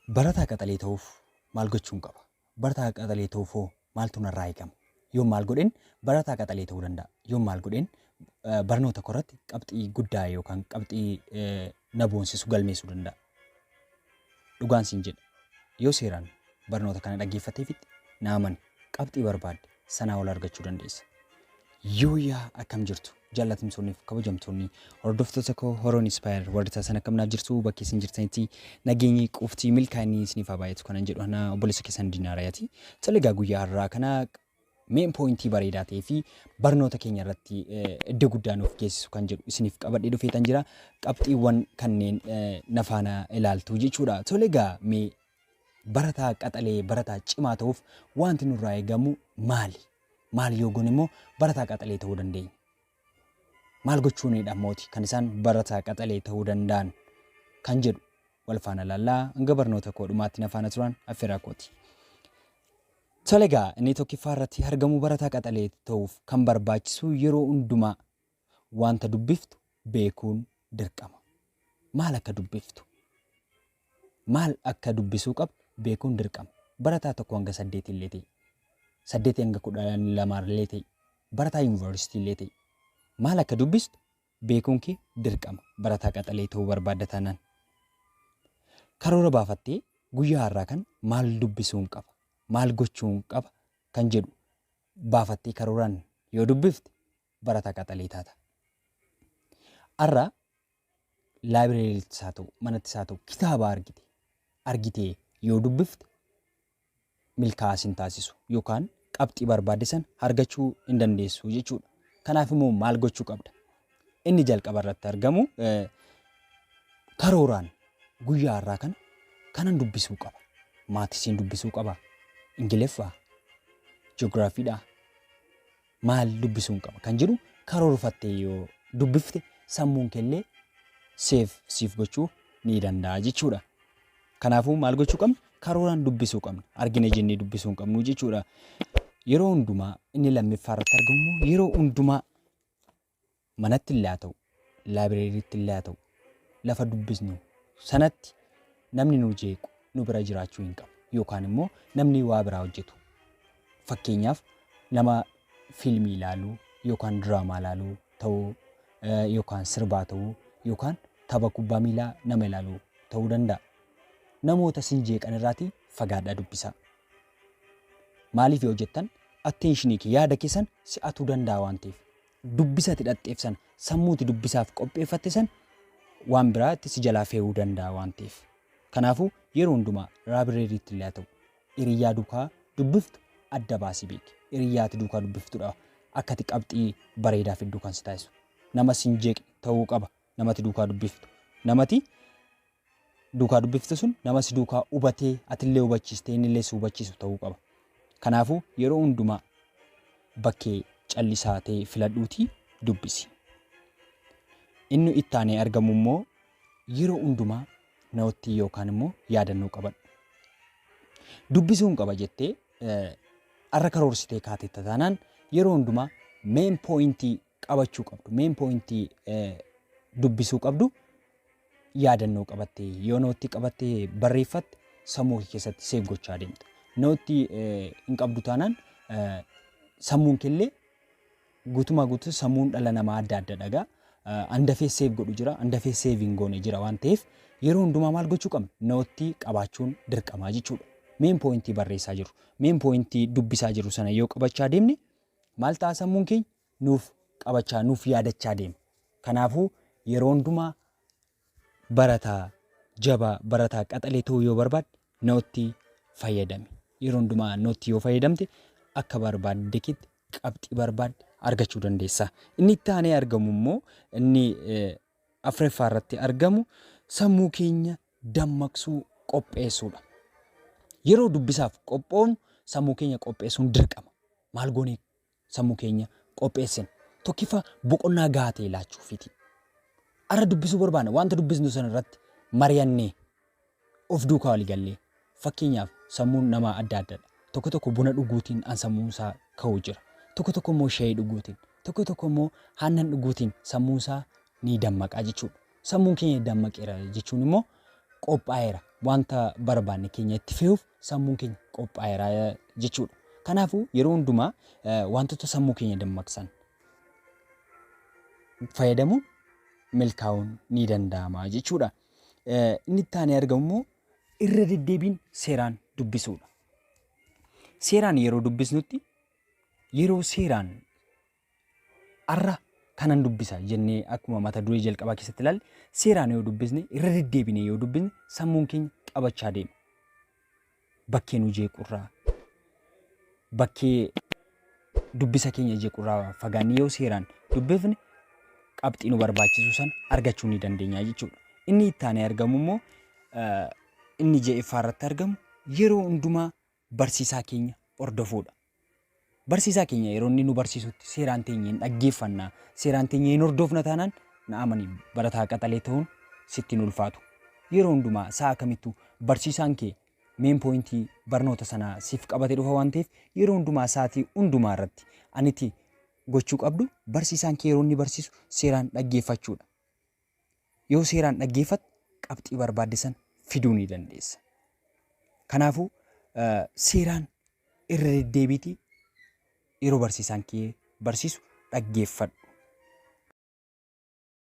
Barataa qaxalee ta'uuf maal gochuun qaba? Barataa qaxalee ta'uufoo maaltu narraa eegama? Yoo maal godheen barataa qaxalee ta'uu danda'a. Yoo maal godheen barnoota korratti qabxii guddaa yookaan qabxii na boonsisu galmeessuu danda'a. Dhugaan siin jedha. Yoo seeraan barnoota kana dhaggeeffateefitti naaman qabxii barbaadde sanaa ol argachuu dandeessa. Yoo yaa akkam jirtu jaallatamtoonni fi kabajamtoonni hordoftoota koo Horoon Inspire warra sana akkam jirtu bakki isin jirtanitti nageenyi qofti milkaa'inni isiniif haa baay'atu kanan jedhu ana obboleessa keessan Diinaarayaati. Talagaa guyyaa har'aa kana main pointii bareedaa ta'ee fi barnoota keenya irratti iddoo guddaa nuuf geessisu kan jedhu isiniif qabadhee dhufeetan jira. Qabxiiwwan kanneen nafaana ilaaltu jechuudha. Talagaa mee barataa qaxalee barataa cimaa ta'uuf wanti nurraa eegamu maali? Maal yoo goone immoo barataa qaxalee ta'uu dandeenya? Maal gochuunidha mooti kan isaan barataa qaxalee ta'uu danda'an kan jedhu wal faana laallaa hanga barnoota koo dhumaatti na faana turan affeeraa kooti. Talagaa inni tokkoffaa irratti argamu barataa qaxalee ta'uuf kan barbaachisu yeroo hundumaa wanta dubbiftu beekuun dirqama. Maal akka dubbiftu? Maal akka dubbisuu qabdu beekuun dirqama. Barataa tokko hanga 8 illee ta'e. 8 hanga 12 illee ta'e. Barataa yuunivarsiitii illee ta'e. Maal akka dubbistu beekuun kee dirqama. Barataa qaxalee ta'uu barbaadda taanaan. Karoora baafattee guyyaa har'aa kan maal dubbisuun qaba? Maal gochuun qaba kan jedhu baafattee karooraan yoo dubbifte barataa qaxalee taata. Har'a laabireeriittis haa ta'u manattis haa ta'u kitaaba argitee yoo dubbifte milkaa'aa hin taasisu yookaan qabxii barbaadde san argachuu hin dandeessu jechuudha. Kanaaf immoo maal gochuu qabda? Inni jalqaba irratti argamu karooraan guyyaa har'aa kana kanan dubbisuu qaba. Maatisiin dubbisuu qaba. Ingiliffaa, ji'ogiraafiidhaa maal dubbisuun qaba kan jedhu karoorfattee yoo dubbifte sammuun keellee siif gochuu ni danda'a jechuudha. Kanaafuu maal gochuu qabna? Karooraan dubbisuu qabna. Argina jennee dubbisuu hin qabnu jechuudha. Yeroo hundumaa inni lammiffaa irratti argamu yeroo hundumaa manatti illee haa ta'u, laabireeriitti illee haa ta'u, lafa dubbisnu sanatti namni nu jeequ nu bira jiraachuu hin qabu. Yookaan immoo namni waa biraa hojjetu. Fakkeenyaaf nama fiilmii ilaaluu yookaan diraamaa ilaaluu ta'uu yookaan sirbaa ta'uu yookaan tapha kubbaa miilaa nama ilaaluu ta'uu danda'a. Namoota sin jeeqan irraatii fagaadhaa dubbisaa. Maaliif yoo jettan attentionii kee yaada keessan si'atuu danda'a waan ta'eef dubbisati hidhatteef san sammuuti dubbisaaf qopheeffatte san waan biraatti si jalaa fe'uu danda'a waan ta'eef. Kanaafuu yeroo hundumaa laabireeriitti illee haa ta'u hiriyyaa duukaa dubbiftu adda baasii beeki. Hiriyyaati duukaa dubbiftudha akkati qabxii bareedaa fidduu kan si taasisu. Nama sin jeeqe ta'uu qaba namati duukaa dubbiftu. Namati duukaa dubbiftu sun nama si duukaa hubatee atillee hubachiistee innillee si hubachiisu ta'uu qaba. Kanaafuu yeroo hundumaa bakkee callisaa ta'e filadhuutii dubbisi. Inni itti aanee argamu immoo yeroo hundumaa nootii yookaan immoo yaadannoo qabadhu. Dubbisuun qaba jettee har'a karoorsitee kaatetta taanaan yeroo hundumaa main pointii qabachuu qabdu. Main pointii dubbisuu qabdu yaadannoo qabattee yoo nootii qabattee barreeffatte sammuu keessatti seef gochaa deemta. Nootii hin qabdu taanaan sammuun keellee guutumaa guutuu sammuun dhala namaa adda adda dhagaa. Andafee seef godhu jira, andafee seef hin goone jira waan ta'eef yeroo hundumaa maal gochuu qabna? Nootii qabaachuun dirqamaa jechuudha. Main pointii barreessaa jiru, main pointii dubbisaa jiru sana yoo qabachaa deemne maal ta'a sammuun keenya? Nuuf qabachaa, nuuf yaadachaa deema. Kanaafuu yeroo hundumaa barataa jabaa, barataa qaxalee ta'uu yoo barbaadde nootii fayyadami. Yeroo hundumaa nootii yoo fayyadamte akka barbaaddekitti qabxii barbaadde argachuu dandeessa. Inni itti aanee argamu immoo inni afuraffaa irratti argamu sammuu keenya dammaqsuu qopheessuudha. Yeroo dubbisaaf qophoonu sammuu keenya qopheessuun dirqama. Maal goonee sammuu keenya qopheessina? Tokkiffaa boqonnaa gahaa ta'e laachuufiti. Har'a dubbisuu barbaanna wanta dubbisnu sana irratti mari'annee of duukaa walii gallee fakkeenyaaf sammuun namaa adda addadha. Tokko tokko buna dhuguutiin an sammuun isaa ka'uu jira. Tokko tokko immoo shaayii dhuguutiin, tokko tokko immoo aannan dhuguutiin sammuun isaa ni dammaqaa jechuudha. Sammuun keenya dammaqeera jechuun immoo qophaa'eera. Wanta barbaanne keenya itti fe'uuf sammuun keenya qophaa'eera jechuudha. Kanaafuu yeroo hundumaa wantoota sammuu keenya dammaqsan fayyadamuun milkaa'uun ni danda'ama jechuudha. Inni itti aanee argamu immoo irra deddeebiin seeraan dubbisuudha. Seeraan yeroo dubbisnutti yeroo seeraan arra kanan dubbisa jennee akkuma mata duree jalqabaa keessatti ilaalle seeraan yoo dubbisne irra deddeebine yoo dubbisne sammuun keenya qabachaa deema. Bakkee nu jeequrraa bakkee dubbisa keenya jeequrraa fagaannee yoo seeraan dubbifne qabxii nu barbaachisu san argachuu ni dandeenya jechuudha. Inni itti aanee argamu immoo inni ja'affaa irratti argamu yeroo hundumaa barsiisaa keenya hordofuudha. Barsiisaa keenya yeroo inni nu barsiisutti seeraan teenya hin dhaggeeffannaa, seeraan teenya hin hordofna taanaan na amanii barataa qaxalee ta'uun sitti hin ulfaatu. Yeroo hundumaa sa'a kamittuu barsiisaan kee meen poointii barnoota sanaa siif qabatee dhufa waan ta'eef yeroo hundumaa sa'aatii hundumaa irratti aniti gochuu qabdu barsiisaan kee yeroo inni barsiisu seeraan dhaggeeffachuudha. Yoo seeraan dhaggeeffatte qabxii barbaaddisan fiduu ni dandeessa. Kanaafuu seeraan irra deddeebiitii yeroo barsiisaan kee barsiisu dhaggeeffadhu.